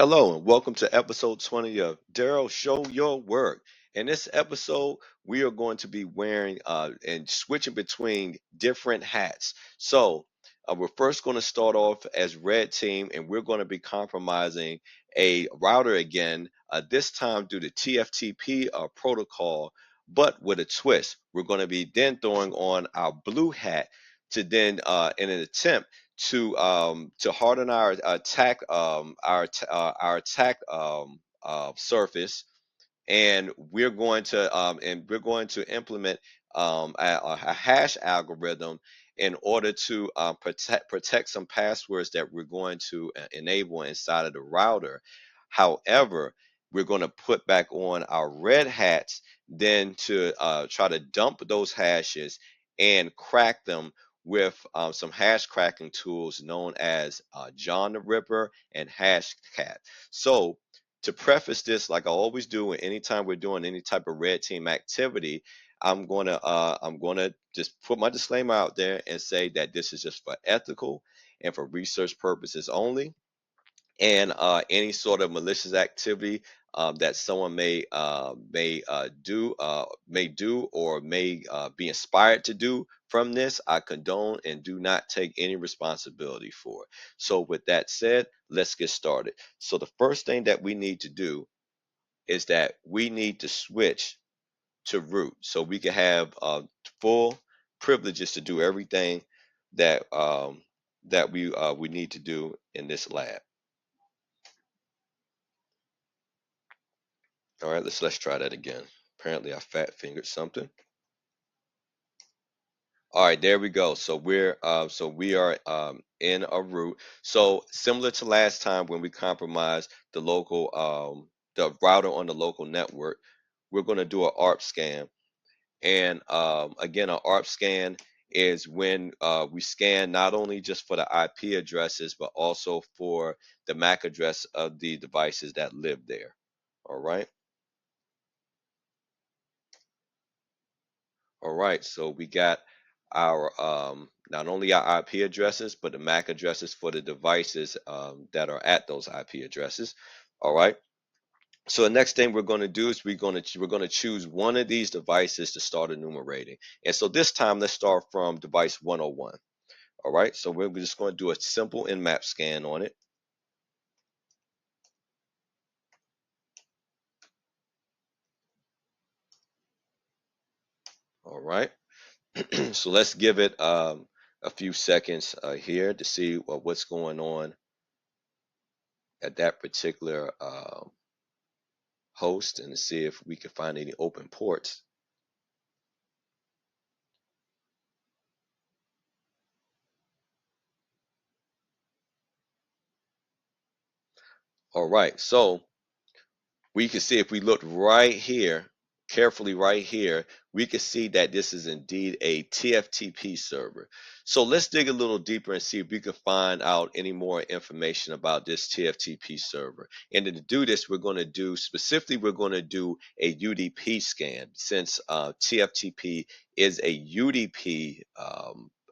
Hello and welcome to episode 20 of Daryl Show Your Work. In this episode, we are going to be wearing and switching between different hats. We're first going to start off as red team, and we're going to be compromising a router again, this time through the TFTP protocol, but with a twist. We're going to be then throwing on our blue hat to then, in an attempt to harden our attack our attack surface, and we're going to implement a hash algorithm in order to protect some passwords that we're going to enable inside of the router. However, we're going to put back on our red hats then to try to dump those hashes and crack them with some hash cracking tools known as John the Ripper and Hashcat. So to preface this, like I always do, anytime we're doing any type of red team activity, I'm gonna just put my disclaimer out there and say that this is just for ethical and for research purposes only, and any sort of malicious activity that someone may do or may be inspired to do from this, I condone and do not take any responsibility for. So with that said, let's get started. So the first thing that we need to do is that we need to switch to root so we can have full privileges to do everything that we need to do in this lab. All right, let's try that again. Apparently, I fat fingered something. All right, there we go. So we are in a root. So similar to last time when we compromised the router on the local network, we're going to do an arp-scan. And again, an arp-scan is when we scan not only just for the IP addresses, but also for the MAC address of the devices that live there. All right. All right, so we got our not only our IP addresses, but the MAC addresses for the devices that are at those IP addresses. All right. So the next thing we're going to do is we're going to choose one of these devices to start enumerating. And so this time let's start from device 101. All right. So we're just going to do a simple nmap scan on it. All right. So let's give it a few seconds here to see what's going on at that particular host and to see if we can find any open ports. All right, so we can see if we look right here, carefully right here, we can see that this is indeed a TFTP server. So let's dig a little deeper and see if we can find out any more information about this TFTP server. And to do this, we're going to do a UDP scan, since TFTP is a UDP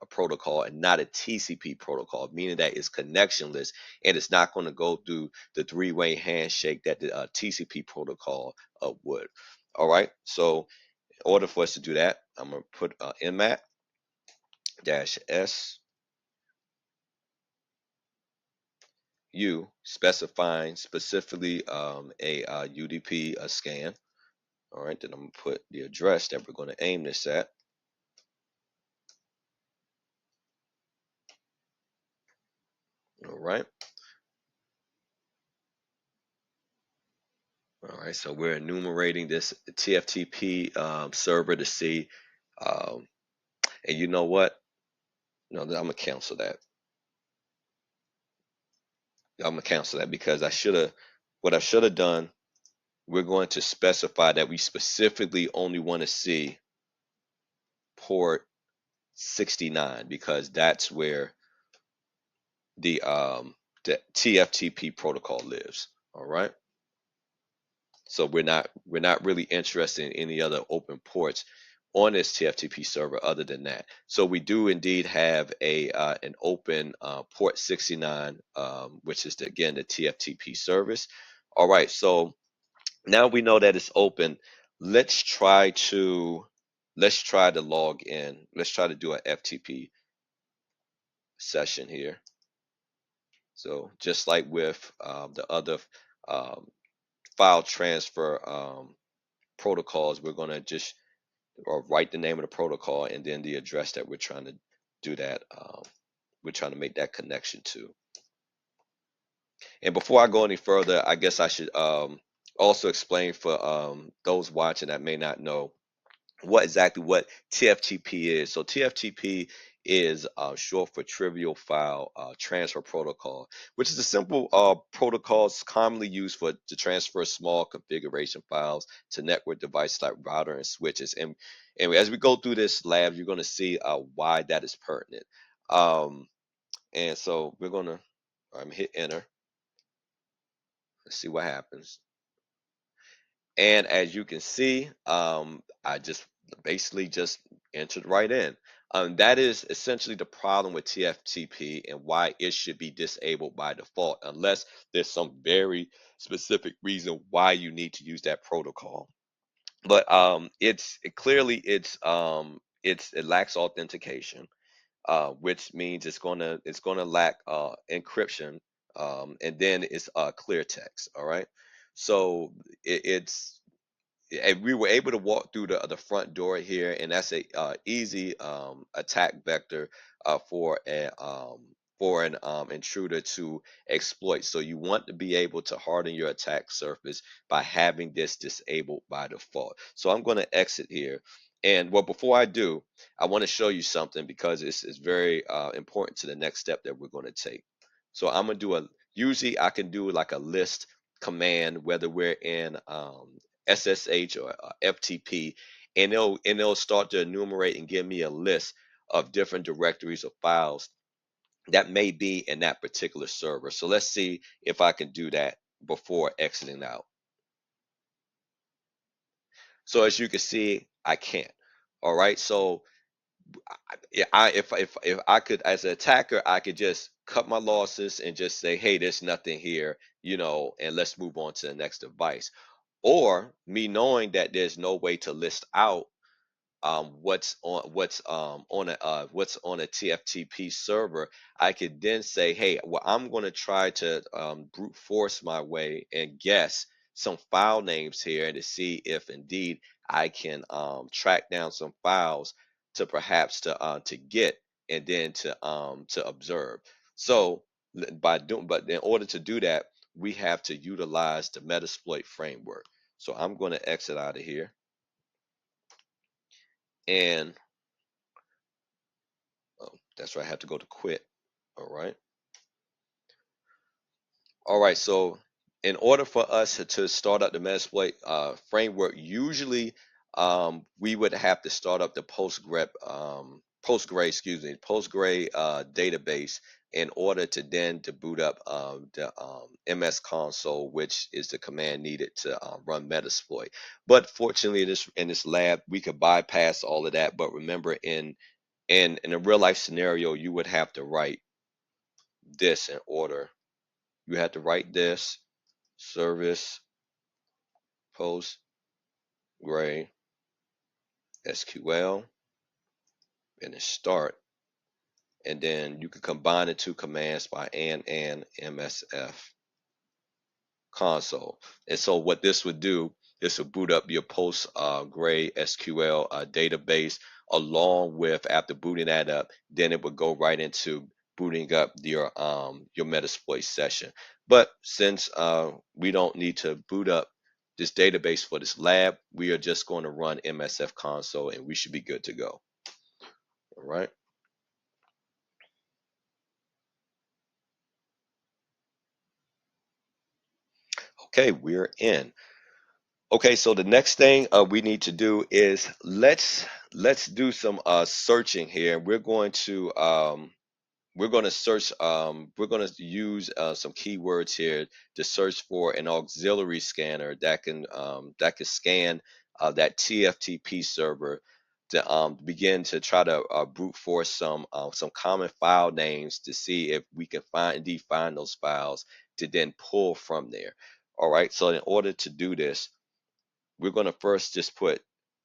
a protocol and not a TCP protocol, meaning that it's connectionless and it's not going to go through the three-way handshake that the TCP protocol would. All right. So in order for us to do that, I'm going to put nmap -s u specifying specifically a UDP scan. All right. Then I'm going to put the address that we're going to aim this at. All right. All right. So we're enumerating this TFTP server to see. Um, and you know what? No, I'm going to cancel that. I'm gonna cancel that because what I should have done, we're going to specify that we specifically only want to see port 69 because that's where the TFTP protocol lives. All right. So we're not really interested in any other open ports. on this TFTP server other than that. So we do indeed have a an open port 69, which is again the TFTP service. All right, so now we know that it's open. Let's try to log in. Let's try to do an FTP session here. So just like with the other um, file transfer protocols, we're going to just write the name of the protocol and then the address that we're trying to do that. We're trying to make that connection to. And before I go any further, I guess I should also explain for those watching that may not know what TFTP is. So TFTP is short for Trivial File Transfer Protocol, which is a simple protocol commonly used to transfer small configuration files to network devices like router and switches. And as we go through this lab, you're going to see why that is pertinent. And so we're going to hit enter. Let's see what happens. And as you can see, I just basically just entered right in. That is essentially the problem with TFTP and why it should be disabled by default, unless there's some very specific reason why you need to use that protocol. But it lacks authentication, which means it's gonna lack encryption, and then it's clear text. All right, so it's and we were able to walk through the front door here, and that's a easy attack vector for an intruder to exploit. So you want to be able to harden your attack surface by having this disabled by default. So I'm going to exit here, and well, before I do, I want to show you something because it's very important to the next step that we're going to take. So I'm going to do usually I can do like a list command, whether we're in SSH or FTP, and they'll start to enumerate and give me a list of different directories of files that may be in that particular server. So let's see if I can do that before exiting out. So as you can see, I can't. All right. So if I could, as an attacker, I could just cut my losses and just say, hey, there's nothing here, and let's move on to the next device. Or me knowing that there's no way to list out what's on a TFTP server, I could then say, hey, well, I'm going to try to brute force my way and guess some file names here to see if indeed I can track down some files to perhaps to get and then to observe. So but in order to do that, we have to utilize the Metasploit framework. So I'm going to exit out of here. And that's right, I have to go to quit. All right. All right. So in order for us to start up the Metasploit framework, usually we would have to start up the Postgre database in order to then to boot up the msfconsole, which is the command needed to run Metasploit. But fortunately, in this lab, we could bypass all of that. But remember, in a real life scenario, you would have to write this in order. You have to write this service Postgre SQL and then start, and then you can combine the two commands by and msf console. And so what this would do, this would boot up your Postgre SQL database along with, after booting that up, then it would go right into booting up your Metasploit session. But since we don't need to boot up this database for this lab, we are just going to run MSF console and we should be good to go. All right. Okay, we're in. Okay, so the next thing we need to do is let's do some searching here. We're going to search we're going to use some keywords here to search for an auxiliary scanner that can scan that TFTP server to begin to try to brute force some common file names to see if we can indeed find those files to then pull from there. All right, so in order to do this, we're going to first just put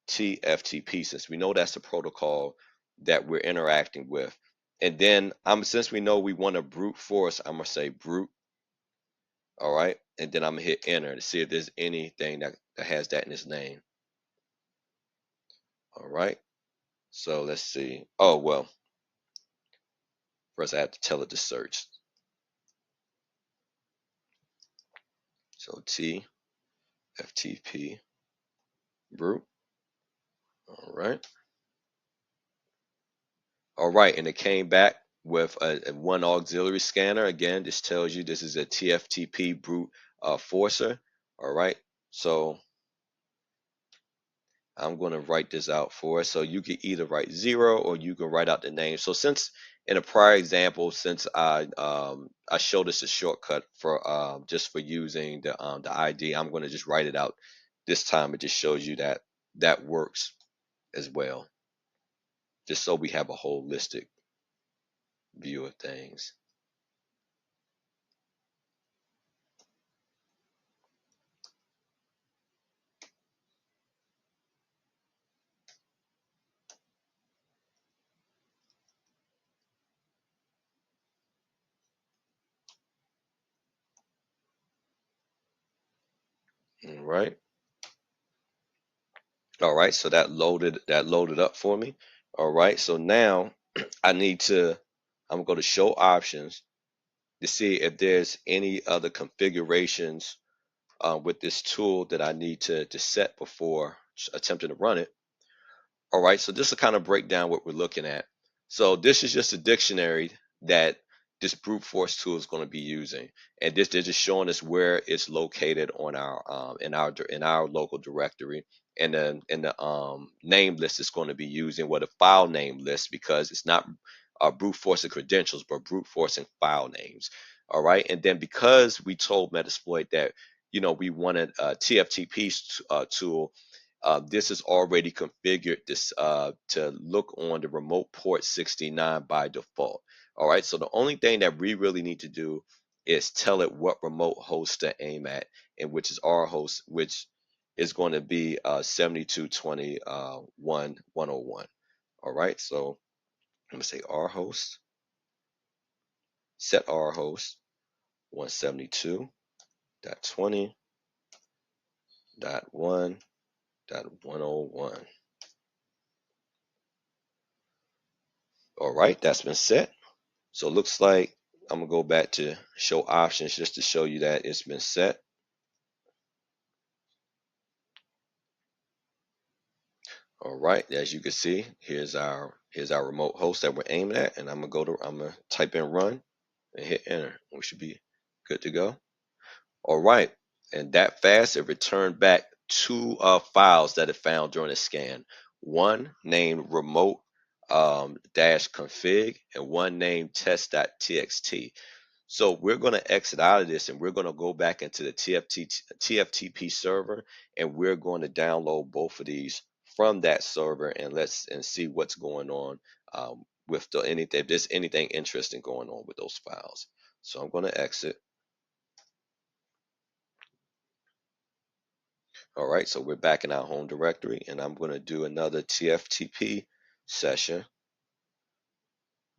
TFTP, since we know that's the protocol that we're interacting with. And then since we know we want to brute force, I'm going to say brute. All right, and then I'm going to hit enter to see if there's anything that has that in its name. All right, so let's see. Oh, well, first I have to tell it to search. So TFTP brute. All right. All right, and it came back with a one auxiliary scanner. Again, this tells you this is a TFTP brute forcer. All right, so I'm going to write this out for us. So you can either write 0 or you can write out the name. So since in a prior example, since I showed us a shortcut for just for using the ID, I'm going to just write it out this time. It just shows you that that works as well, just so we have a holistic view of things. All right. All right, so that loaded up for me. All right, so now I'm going to go to show options to see if there's any other configurations with this tool that I need to set before attempting to run it. All right, so this will kind of break down what we're looking at. So this is just a dictionary that this brute force tool is going to be using, and this they're just showing us where it's located on our in our local directory, and then in the name list it's going to be using what a file name list, because it's not brute forcing credentials but brute forcing file names. All right, and then because we told Metasploit that we wanted a TFTP tool, this is already configured to look on the remote port 69 by default. All right, so the only thing that we really need to do is tell it what remote host to aim at, and which is our host, which is going to be 72.20.1.101. All right, so I'm going to say our host, set our host 172.20.1.101. All right, that's been set. So it looks like I'm gonna go back to show options just to show you that it's been set. All right, as you can see, here's our remote host that we're aiming at, and I'm gonna type in run and hit enter. We should be good to go. All right, and that fast, it returned back two files that it found during the scan. One named remote dash config, and one named test.txt. So we're going to exit out of this, and we're going to go back into the TFTP server, and we're going to download both of these from that server, and see what's going on with anything, if there's anything interesting going on with those files. So I'm going to exit. All right, so we're back in our home directory, and I'm going to do another TFTP session.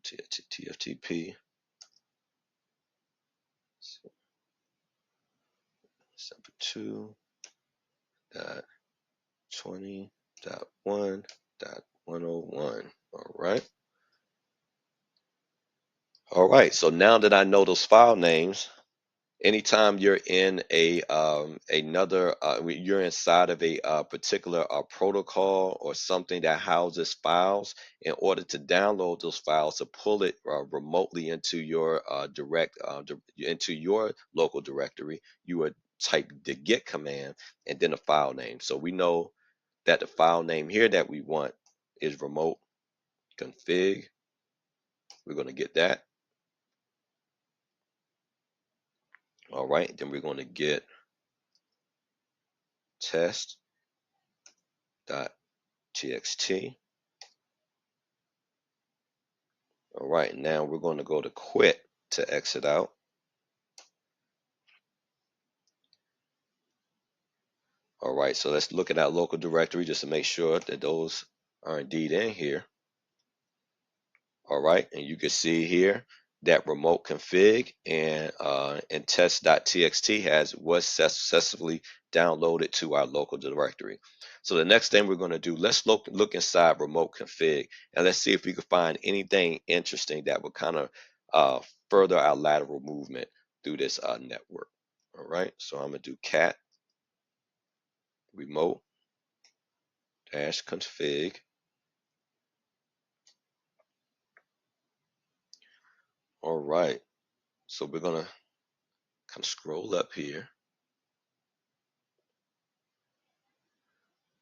TFTP 72.20.1.101. All right. All right. So now that I know those file names, anytime you're in you're inside of a particular protocol or something that houses files, in order to download those files to pull it remotely into your into your local directory, you would type the get command and then a file name. So we know that the file name here that we want is remote config. We're going to get that. All right, then we're going to get test.txt. All right, now we're going to go to quit to exit out. All right, so let's look at our local directory just to make sure that those are indeed in here. All right, and you can see here that remote config and test.txt was successfully downloaded to our local directory. So the next thing we're going to do, let's look inside remote config and let's see if we can find anything interesting that will kind of further our lateral movement through this network. All right, so I'm going to do cat remote dash config. All right, so we're going to kind of scroll up here.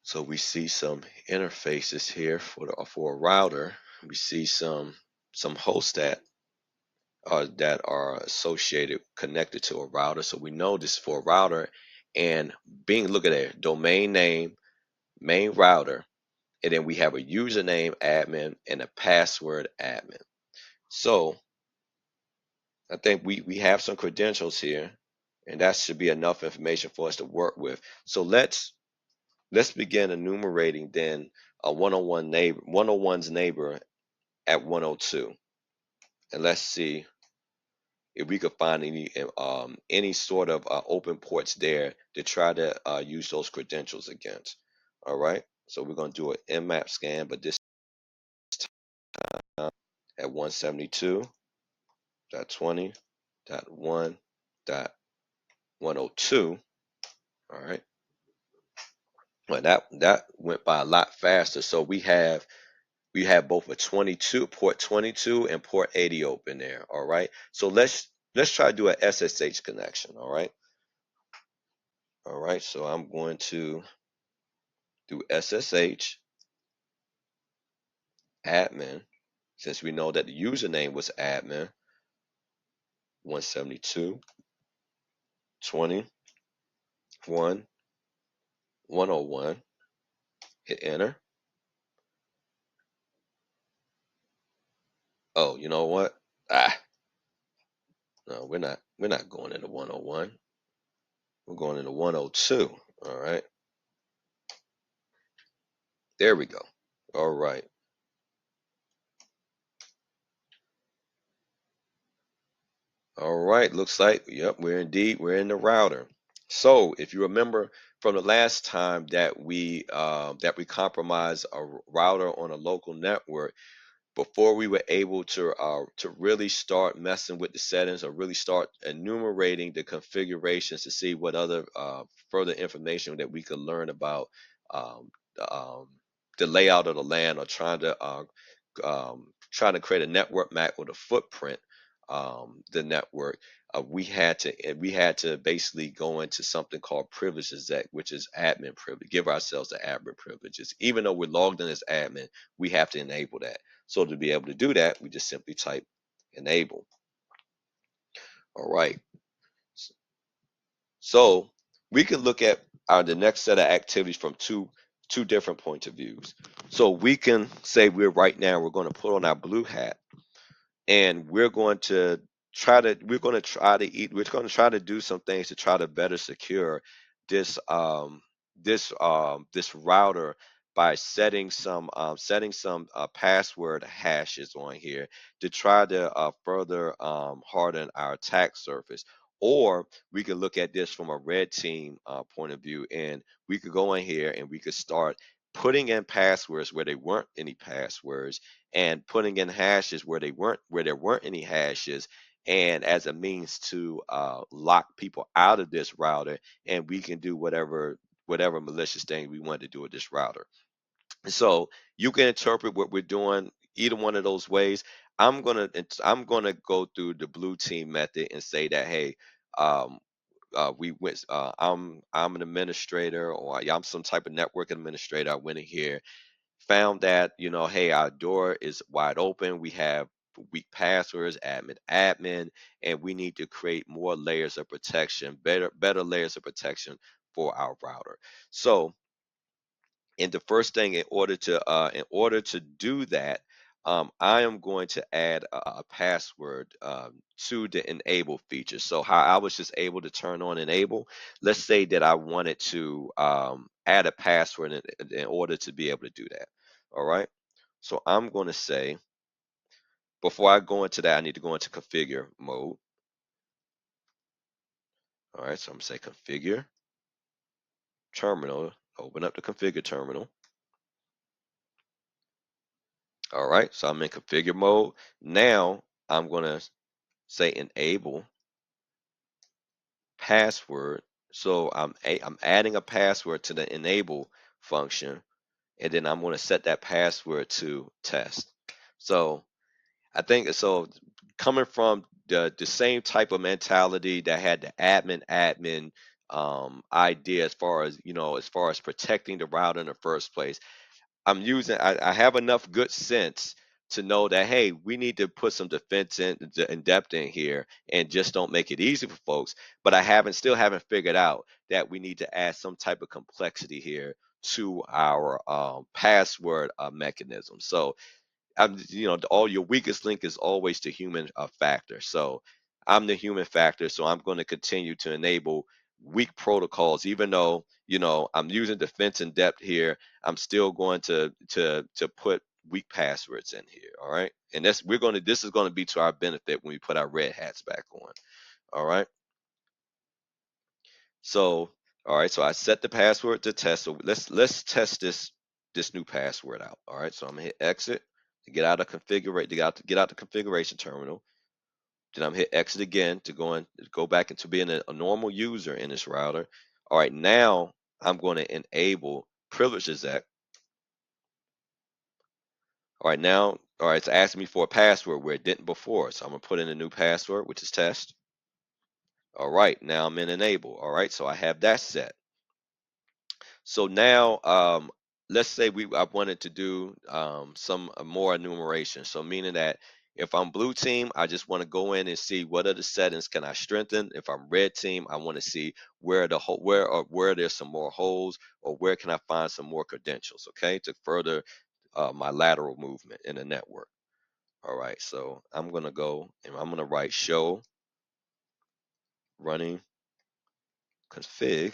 So we see some interfaces here for a router. We see some hosts that are associated connected to a router. So we know this for a router, and look at that domain name, main router, and then we have a username admin and a password admin. So I think we have some credentials here, and that should be enough information for us to work with. So let's begin enumerating then a 101's neighbor at 102, and let's see if we could find any sort of open ports there to try to use those credentials against. All right, so we're going to do an nmap scan, but this time at 172.20.1.102. All right, well that went by a lot faster. So we have both a 22 port 22 and port 80 open there. All right, so let's try to do an SSH connection. All right, so I'm going to do SSH admin, since we know that the username was admin 172.20.1.101. Hit enter. Oh, you know what? No, we're not going into 101. We're going into 102. All right. There we go. All right. All right. Looks like, yep, we're in the router. So if you remember from the last time that we compromised a router on a local network, before we were able to really start messing with the settings or really start enumerating the configurations to see what other further information that we could learn about um, the, um, the layout of the LAN, or trying to create a network map with a footprint, the network. We had to basically go into something called privileges, which is admin privilege. Give ourselves the admin privileges, even though we're logged in as admin. We have to enable that. So to be able to do that, we just simply type enable. All right. So we can look at the next set of activities from two different points of views. So we can say we're going to put on our blue hat, and we're going to try to do some things to try to better secure this this router by setting some password hashes on here to try to further harden our attack surface. Or we could look at this from a red team point of view, and we could go in here and we could start putting in passwords where there weren't any passwords, and putting in hashes where there weren't any hashes, and as a means to lock people out of this router, and we can do whatever malicious thing we want to do with this router. So you can interpret what we're doing either one of those ways. I'm gonna go through the blue team method and say that, hey, um, I'm an administrator, or I'm some type of network administrator. I went in here, found that, hey, our door is wide open. We have weak passwords, admin, and we need to create more layers of protection, better layers of protection for our router. So, and the first thing, in order to do that, I am going to add a password to the enable feature. So how I was just able to turn on enable, let's say that I wanted to add a password in order to be able to do that. All right. So I'm going to say, before I go into that, I need to go into configure mode. All right. So I'm going to say configure terminal, open up the configure terminal. All right. So I'm in configure mode. Now I'm going to say enable password. So I'm adding a password to the enable function, and then I'm going to set that password to test. So I think so. Coming from the same type of mentality that had the admin idea, as far as as far as protecting the router in the first place. I have enough good sense to know that, hey, we need to put some defense in depth in here and just don't make it easy for folks. But I still haven't figured out that we need to add some type of complexity here to our password mechanism. So all your weakest link is always the human factor. So I'm the human factor, so I'm going to continue to enable weak protocols, even though I'm using defense in depth here. I'm still going to put weak passwords in here. All right, and this is going to be to our benefit when we put our red hats back on. All right. So all right, so I set the password to test. So let's test this new password out. All right, so I'm gonna hit exit to get out of configure to get out the configuration terminal. Then I'm hit exit again to go back into being a normal user in this router. All right, now I'm going to enable privileges exec. All right, now, all right, it's asking me for a password where it didn't before. So I'm gonna put in a new password, which is test. All right, now I'm in enable. All right, so I have that set. So now, let's say I wanted to do some more enumeration. So meaning that if I'm blue team, I just want to go in and see what are the settings can I strengthen. If I'm red team, I want to see where there's some more holes, or where can I find some more credentials. Okay, to further my lateral movement in the network. All right, so I'm gonna go and I'm gonna write show running config.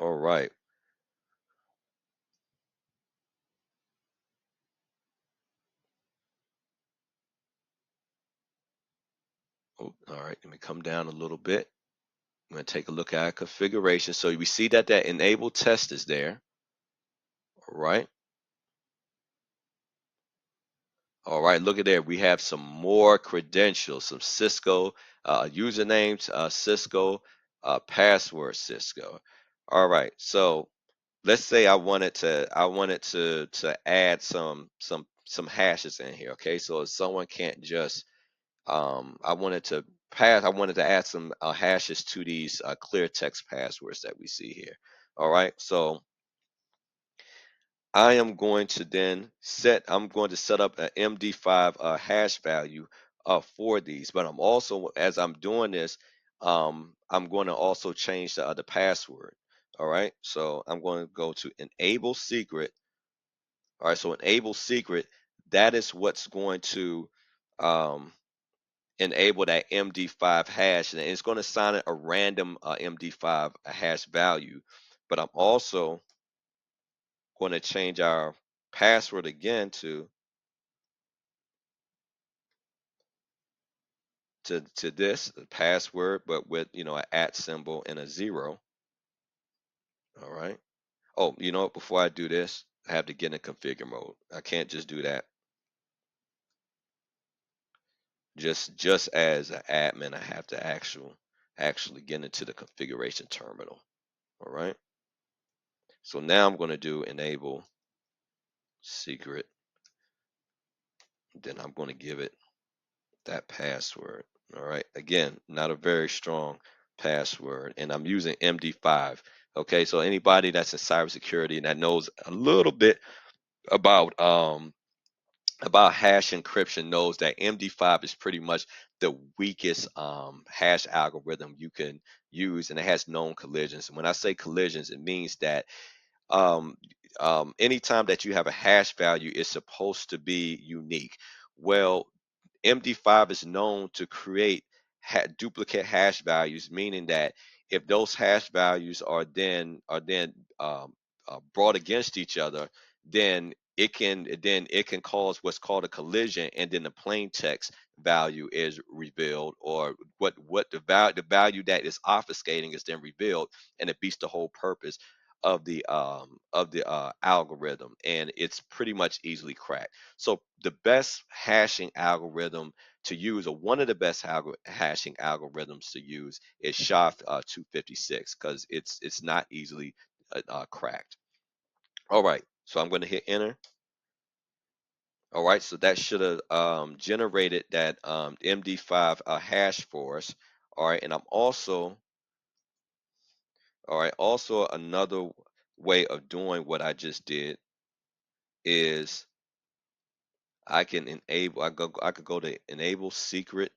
All right. Oh, all right, let me come down a little bit. I'm going to take a look at our configuration. So we see that enable test is there. All right. All right. Look at there. We have some more credentials, some Cisco usernames, Cisco password, Cisco. All right. So let's say I wanted to add some hashes in here. Okay. So if someone can't just I wanted to add some hashes to these clear text passwords that we see here. All right, so I'm going to set up an MD5 hash value for these, but I'm also, as I'm doing this, I'm going to also change the password. All right, so I'm going to go to enable secret. All right, so enable secret, that is what's going to um, enable that MD5 hash, and it's going to assign it a random MD5 hash value. But I'm also going to change our password again to this password, but with an at symbol and a zero. All right. Oh, you know what? Before I do this, I have to get in configure mode. I can't just do that. Just as an admin, I have to actually get into the configuration terminal. All right. So now I'm going to do enable secret. Then I'm going to give it that password. All right. Again, not a very strong password, and I'm using MD5. Okay. So anybody that's in cybersecurity and that knows a little bit about hash encryption knows that MD5 is pretty much the weakest hash algorithm use, and it has known collisions. And when I say collisions, it means that um, anytime that you have a hash value, it's supposed to be unique. Well, MD5 is known to create duplicate hash values, meaning that if those hash values are then brought against each other, then it can cause what's called a collision, and then the plain text value is revealed, or what the value that is obfuscating is then revealed, and it beats the whole purpose of the algorithm, and it's pretty much easily cracked. So the best hashing algorithm to use, or one of the best hashing algorithms to use, is SHA-256, because it's not easily cracked. All right, so I'm going to hit enter. All right, so that should have generated that MD5 hash for us. All right, and I'm also, all right, also another way of doing what I just did is I could go to enable secret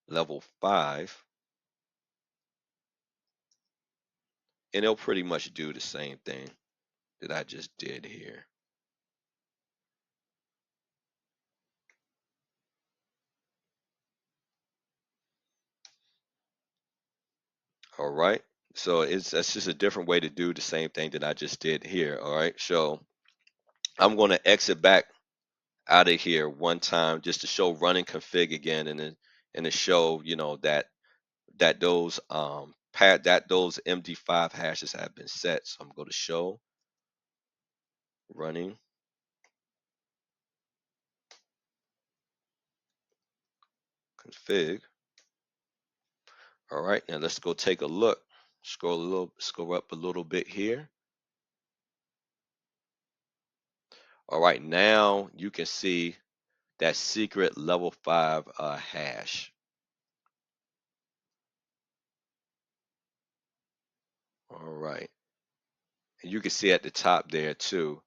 level 5, and it'll pretty much do the same thing that I just did here. All right. So that's just a different way to do the same thing that I just did here. All right. So I'm going to exit back out of here one time just to show running config again, and to show that those MD5 hashes have been set. So I'm going to show running config. All right, now let's go take a look. Scroll up a little bit here. All right, now you can see that secret level 5 hash. All right, and you can see at the top there too,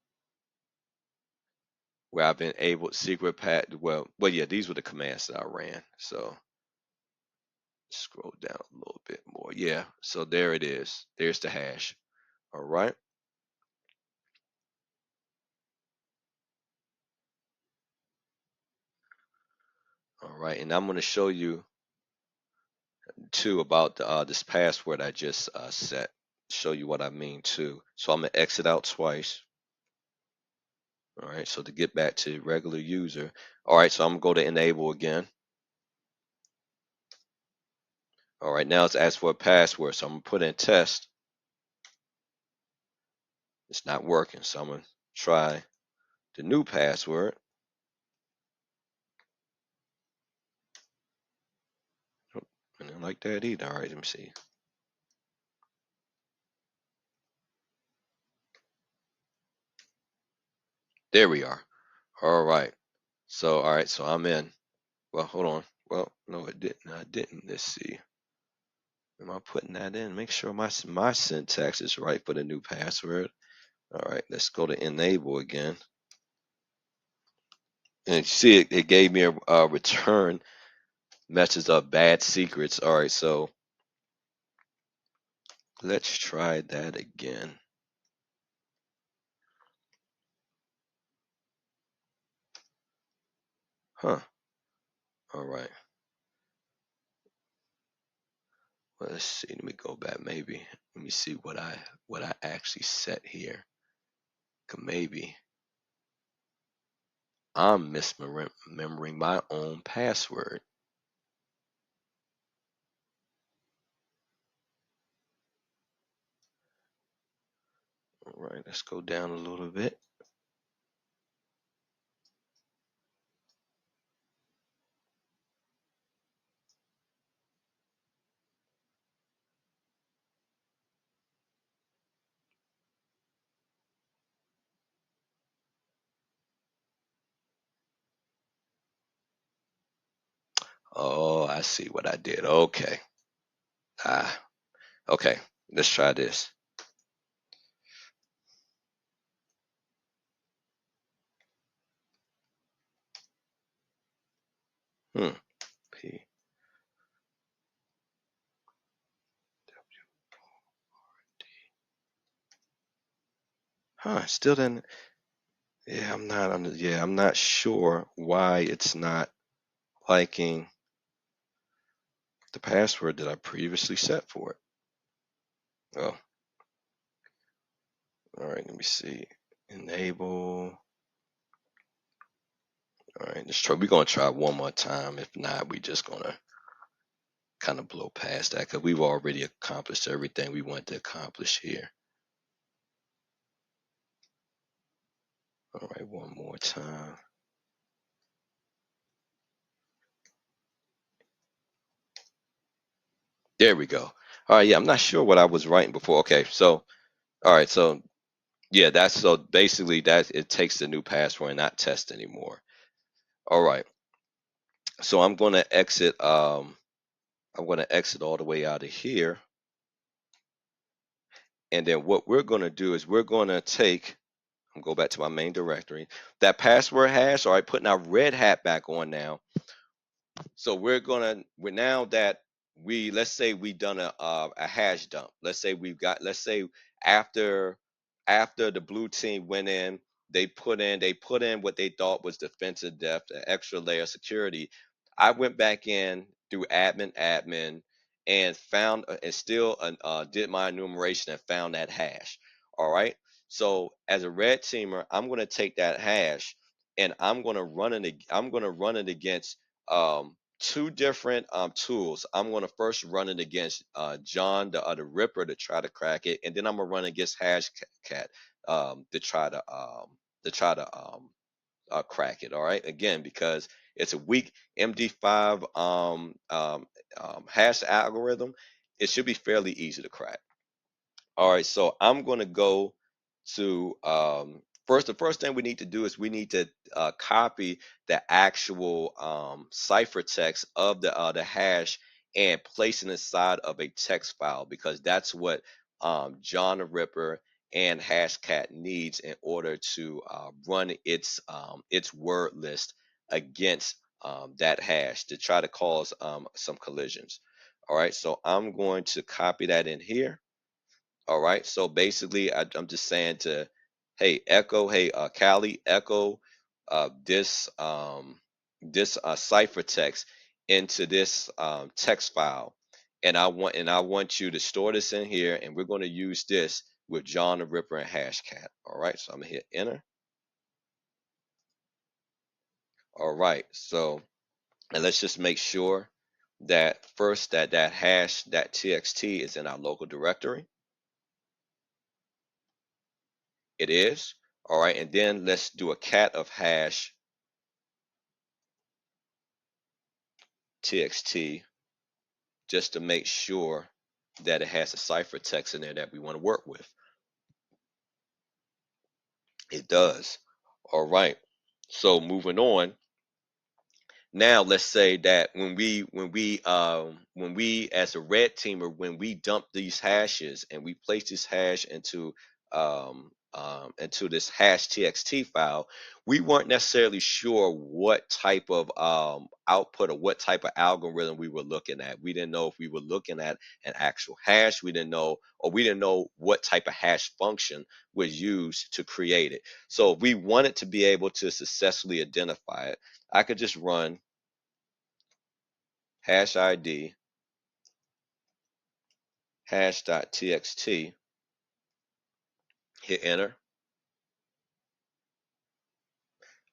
where I've been able secret pat. Well, yeah, these were the commands that I ran. So scroll down a little bit more. Yeah, so there it is. There's the hash. All right. All right, and I'm going to show you too about this password I just set. Show you what I mean too. So I'm gonna exit out twice. All right, so to get back to regular user. All right, so I'm gonna go to enable again. All right, now it's asked for a password, so I'm gonna put in test. It's not working, so I'm gonna try the new password. Oh, I didn't like that either. All right, let me see. There we are. All right. So all right, so I'm in. Well, hold on. Well, no, it didn't. I didn't. Let's see. Am I putting that in? Make sure my syntax is right for the new password. All right, let's go to enable again. And you see it gave me a return message of bad secrets. All right, so let's try that again. Huh. All right. Well, let's see. Let me go back. Maybe. Let me see what I actually set here. Maybe I'm misremembering my own password. All right, let's go down a little bit. Oh, I see what I did. Okay. Ah, okay. Let's try this. Hmm. P. Still didn't. Yeah, I'm not sure why it's not liking the password that I previously set for it. Oh, all right, let me see. Enable. All right, let's try. We're gonna try one more time. If not, we just gonna kind of blow past that because we've already accomplished everything we want to accomplish here. All right, one more time. There we go. All right, yeah, I'm not sure what I was writing before. Okay, so all right, so yeah, that's so basically that it takes the new password and not test anymore. All right, so I'm gonna exit all the way out of here, and then what we're gonna do is we're gonna take. I'm go back to my main directory. That password hash. All right, putting our red hat back on now. So we're now that let's say we done a hash dump. Let's say after the blue team went in, they put in what they thought was defensive depth, an extra layer of security. I went back in through admin and found and still did my enumeration and found that hash. All right. So as a red teamer, I'm going to take that hash and I'm going to run it against two different tools. I'm going to first run it against John the Ripper to try to crack it, and then I'm gonna run against Hashcat to try to crack it. All right, again because it's a weak MD5 hash algorithm. It should be fairly easy to crack. All right, so I'm going to go to first. The first thing we need to do is we need to copy the actual ciphertext of the hash and place it inside of a text file because that's what John the Ripper and Hashcat needs in order to run its word list against that hash to try to cause some collisions. All right, so I'm going to copy that in here. All right. So basically, I'm just saying to, hey, echo, hey, Callie, echo this ciphertext into this text file, and I want you to store this in here, and we're going to use this with John the Ripper and Hashcat. All right. So I'm gonna hit enter. All right. So and let's just make sure that first that hash that txt is in our local directory. It is. All right, and then let's do a cat of hash txt just to make sure that it has a ciphertext in there that we want to work with. It does. All right. So moving on. Now let's say that when we as a red teamer when we dump these hashes and we place this hash into this hash txt file, we weren't necessarily sure what type of output or what type of algorithm we were looking at. We didn't know if we were looking at an actual hash. We didn't know what type of hash function was used to create it. So if we wanted to be able to successfully identify it, I could just run hash ID hash.txt, hit enter.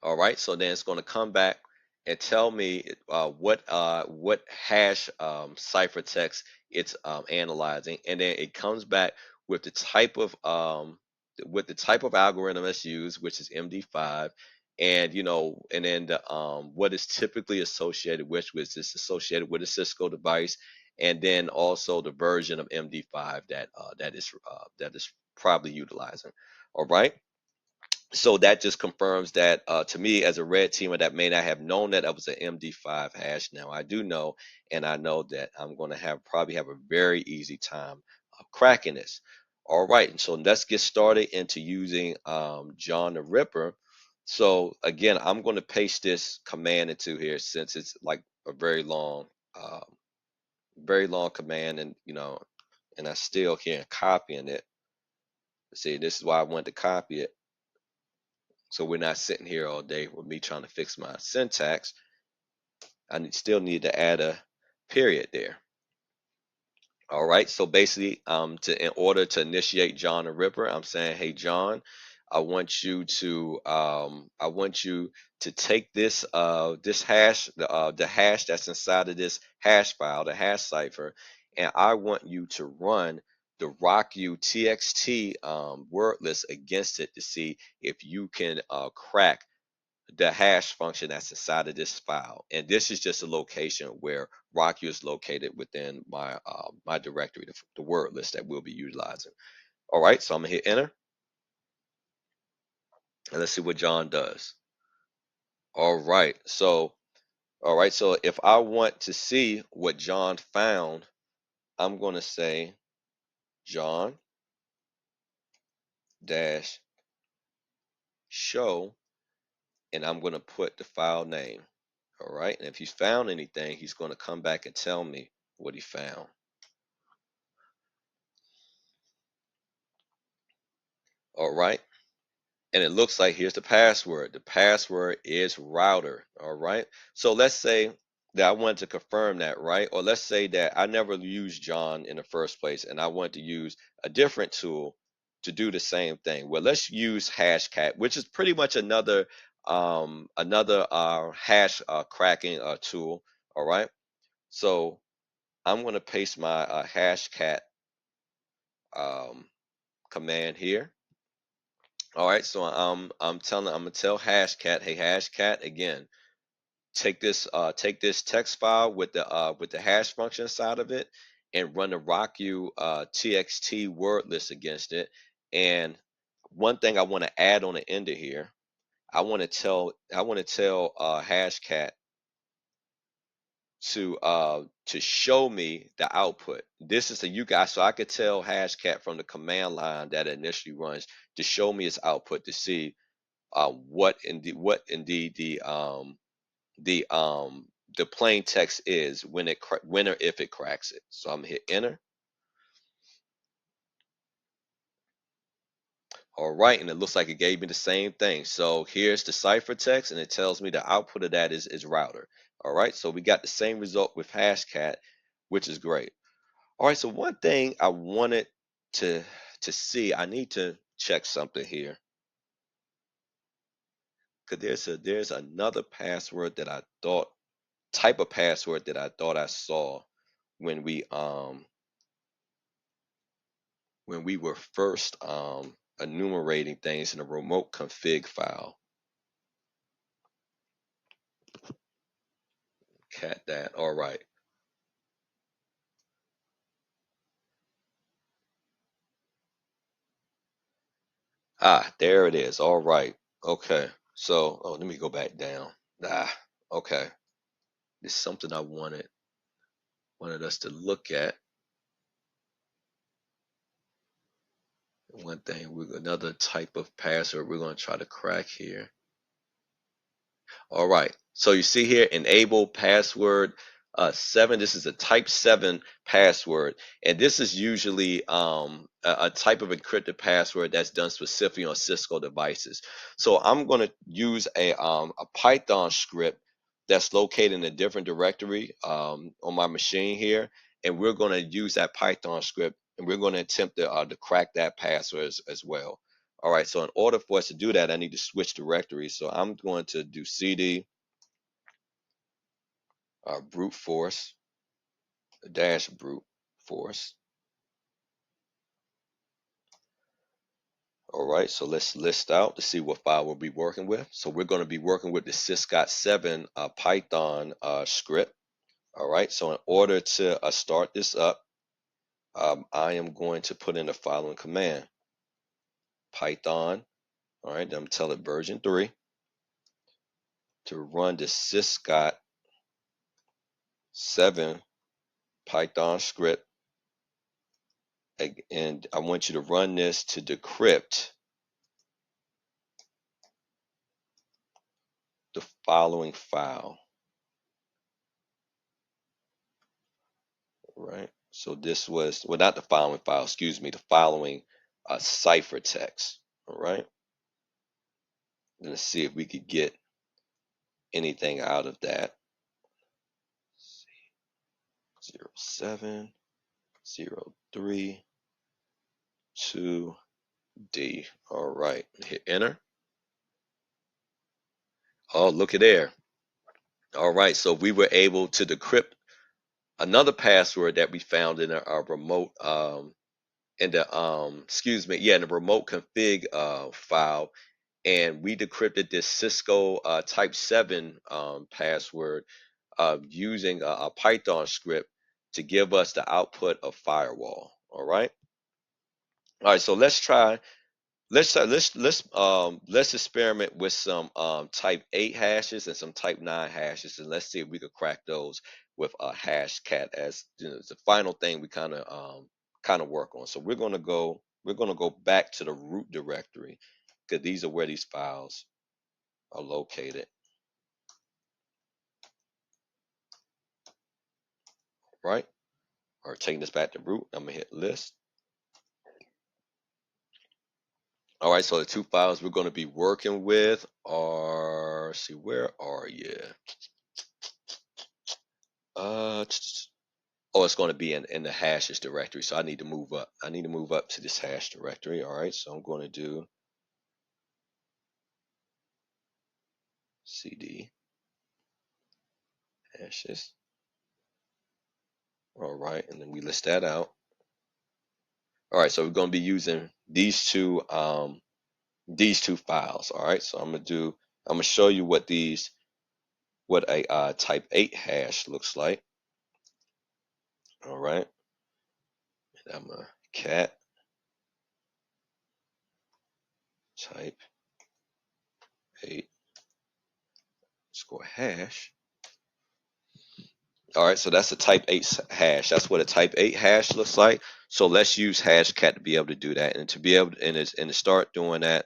All right, so then it's going to come back and tell me what hash ciphertext it's analyzing, and then it comes back with the type of algorithm that's used, which is MD5, and and then what is typically associated with, which is associated with a Cisco device, and then also the version of MD5 that is probably utilizing. All right. So that just confirms that to me as a red teamer that may not have known that was an MD5 hash. Now I do know, and I know that I'm going to probably have a very easy time cracking this. All right, and so let's get started into using John the Ripper. So again, I'm going to paste this command into here since it's like a very long command, and and I still can't copying it. See, this is why I wanted to copy it. So we're not sitting here all day with me trying to fix my syntax. Still need to add a period there. All right. So basically, in order to initiate John the Ripper, I'm saying, hey John, I want you to take this hash, the hash that's inside of this hash file, the hash cipher, and I want you to run the rocku txt word list against it to see if you can crack the hash function that's inside of this file. And this is just a location where Rocky is located within my directory, the word list that we'll be utilizing. All right, so I'm gonna hit enter, and let's see what John does. All right, so if I want to see what John found, I'm gonna say John dash show, and I'm gonna put the file name. All right, and if he's found anything, he's gonna come back and tell me what he found. All right. And it looks like here's the password. The password is router. All right. So let's say that I wanted to confirm that, right? Or let's say that I never used John in the first place and I want to use a different tool to do the same thing. Well, let's use Hashcat, which is pretty much another hash cracking tool. All right. So I'm going to paste my Hashcat um, command here. All right, so I'm gonna tell Hashcat, hey Hashcat, again, take this text file with the hash function inside of it and run the rocku txt word list against it. And one thing I want to add on the end of here, I want to tell Hashcat to show me the output. This is a you guys, so I could tell Hashcat from the command line that it initially runs to show me its output to see what indeed the plain text is when or if it cracks it. So I'm gonna hit enter. All right, and it looks like it gave me the same thing. So here's the ciphertext, and it tells me the output of that is router. All right, so we got the same result with Hashcat, which is great. All right, so one thing I wanted to to see, I need to check something here because there's another password that I thought type of password that I thought I saw when we were first enumerating things in a remote config file. Cat that. All right. Ah, there it is. All right. Okay. So, oh, let me go back down. Ah, okay. This is something I wanted us to look at. One thing, another type of password we're going to try to crack here. All right. So you see here, enable password 7. This is a type 7 password. And this is usually a type of encrypted password that's done specifically on Cisco devices. So I'm going to use a Python script that's located in a different directory on my machine here. And we're going to use that Python script and we're going to attempt to crack that password as well. All right, so in order for us to do that, I need to switch directories. So I'm going to do cd brute force dash brute force. All right, so let's list out to see what file we'll be working with. So we're going to be working with the syscot7 Python script. All right, so in order to start this up, I am going to put in the following command: Python. All right, I'm tell it version 3 to run the syscot7 Python script. And I want you to run this to decrypt the following file. Right. So this was, well, not the following file, excuse me, the following ciphertext. All right. Let's see if we could get anything out of that. 0703 All right. Hit enter. Oh, look at there. All right. So we were able to decrypt another password that we found in our remote in the excuse me, yeah, in the remote config file, and we decrypted this Cisco type 7 password using a Python script to give us the output of firewall. All right, so let's experiment with some type 8 hashes and some type 9 hashes, and let's see if we could crack those with a Hashcat as, you know, the final thing we kind of work on. So we're gonna go back to the root directory, because these are where these files are located. Right? Or taking this back to root, I'm gonna hit list. All right, so the two files we're going to be working with are, see, where are you? Oh, it's going to be in the hashes directory. So I need to move up. I need to move up to this hash directory. All right, so I'm going to do cd hashes. All right, and then we list that out. All right, so we're going to be using these two files. All right, so I'm gonna show you what a type 8 hash looks like. All right, and I'm a cat type 8 score hash. All right, so that's a type 8 hash. That's what a type 8 hash looks like. So let's use Hashcat to be able to do that. And to be able to, and to start doing that,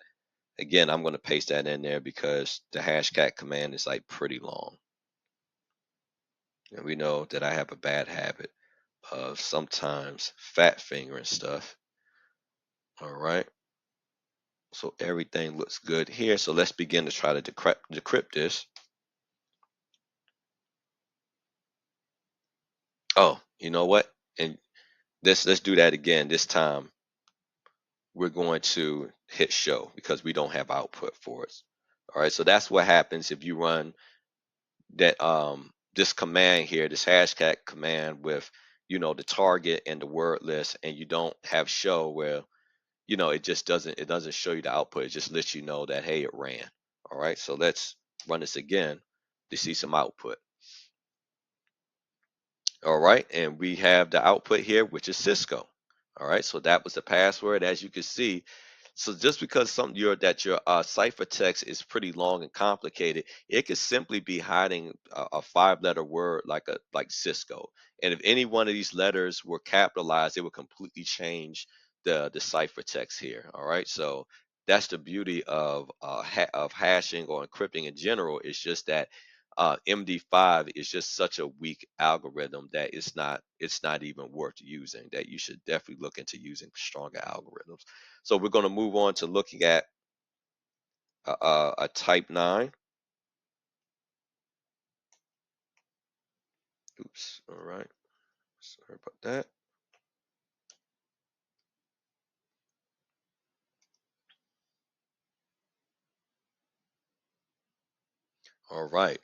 again, I'm going to paste that in there because the Hashcat command is like pretty long. And we know that I have a bad habit of sometimes fat fingering stuff. All right. So everything looks good here. So let's begin to try to decrypt this. Oh, you know what? And let's do that again. This time we're going to hit show because we don't have output for it. All right, so that's what happens if you run that this command here, this Hashcat command with, you know, the target and the word list, and you don't have show. Where, you know, it doesn't show you the output. It just lets you know that, hey, it ran. All right, so let's run this again to see some output. All right, and we have the output here, which is Cisco. All right, so that was the password, as you can see. So just because your ciphertext is pretty long and complicated, it could simply be hiding a five-letter word like Cisco. And if any one of these letters were capitalized, it would completely change the ciphertext here. All right, so that's the beauty of hashing or encrypting in general. It's just that MD5 is just such a weak algorithm that it's not even worth using. That you should definitely look into using stronger algorithms. So we're going to move on to looking at a type 9. Oops. All right. Sorry about that. All right.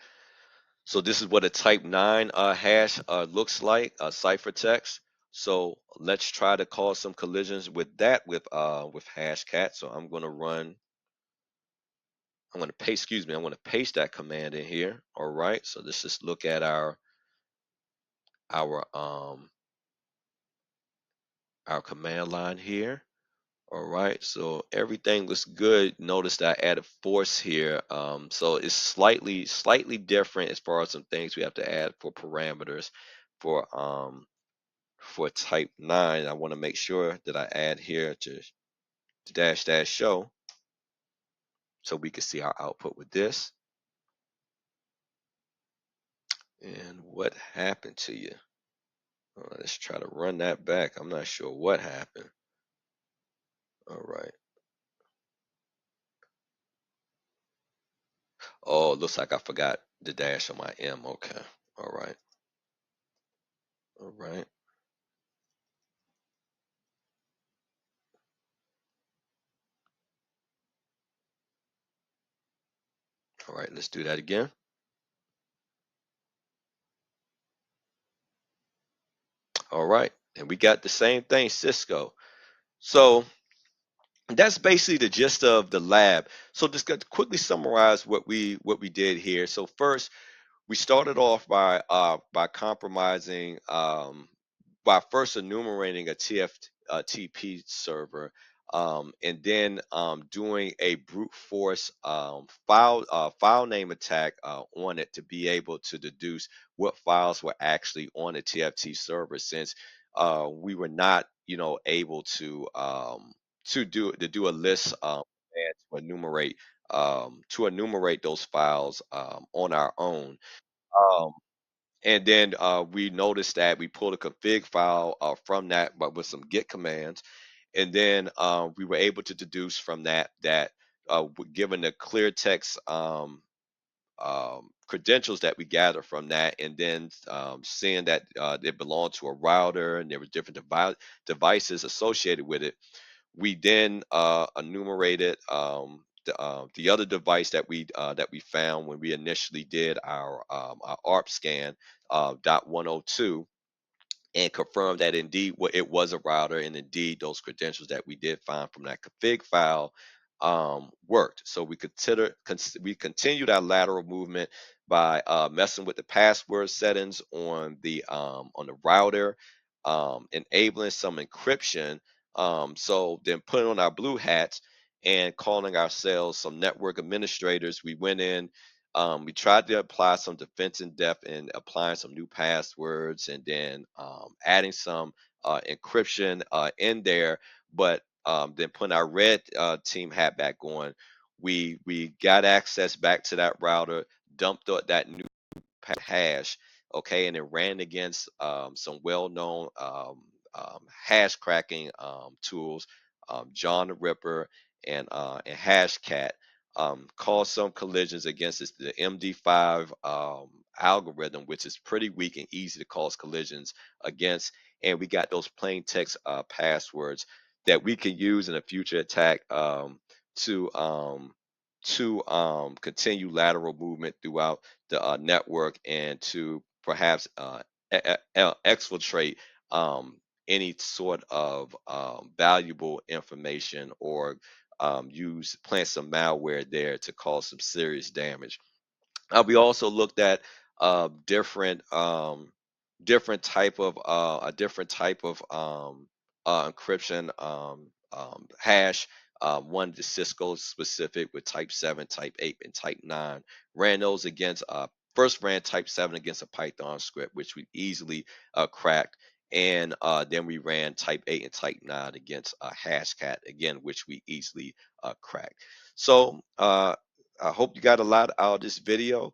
So this is what a type 9 hash looks like, ciphertext. So let's try to cause some collisions with that with Hashcat. So I'm going to paste that command in here. All right. So let's just look at our um our command line here. All right, so everything looks good. Notice that I added force here. So it's slightly different as far as some things we have to add for parameters for type 9. I want to make sure that I add here to dash dash show so we can see our output with this. And what happened to you? Let's try to run that back. I'm not sure what happened. All right. Oh, looks like I forgot the dash on my M. Okay. All right. All right. All right. Let's do that again. All right. And we got the same thing, Cisco. So that's basically the gist of the lab. So just to quickly summarize what we did here. So first, we started off by compromising by first enumerating a TFTP server, and then doing a brute force file name attack on it to be able to deduce what files were actually on the TFT server, since we were not, able to do a list and to enumerate those files on our own. Um, and then we noticed that we pulled a config file from that, but with some git commands. And then we were able to deduce from that given the clear text credentials that we gathered from that, and then seeing that it belonged to a router and there were different devices associated with it, we then enumerated the other device that we found when we initially did our arp-scan .102, and confirm that indeed it was a router, and indeed those credentials that we did find from that config file worked. So we continued our lateral movement by messing with the password settings on the router, enabling some encryption. So then putting on our blue hats and calling ourselves some network administrators, we went in, we tried to apply some defense in depth and applying some new passwords, and then adding some encryption in there. But then putting our red team hat back on, we got access back to that router, dumped that new hash, okay, and it ran against some well-known hash cracking tools, John the Ripper and Hashcat, caused some collisions against the MD5 algorithm, which is pretty weak and easy to cause collisions against. And we got those plain text passwords that we can use in a future attack to um, to continue lateral movement throughout the network, and to perhaps exfiltrate um, any sort of valuable information, or plant some malware there to cause some serious damage. We also looked at different different type of encryption hash. One the Cisco specific with type 7, type 8, and type 9. Ran those against first ran type 7 against a Python script, which we easily cracked. And then we ran type 8 and type 9 against Hashcat, again, which we easily cracked. So I hope you got a lot out of this video.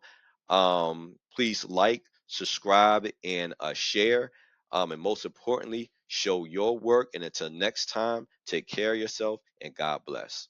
Please like, subscribe, and share. And most importantly, show your work. And until next time, take care of yourself and God bless.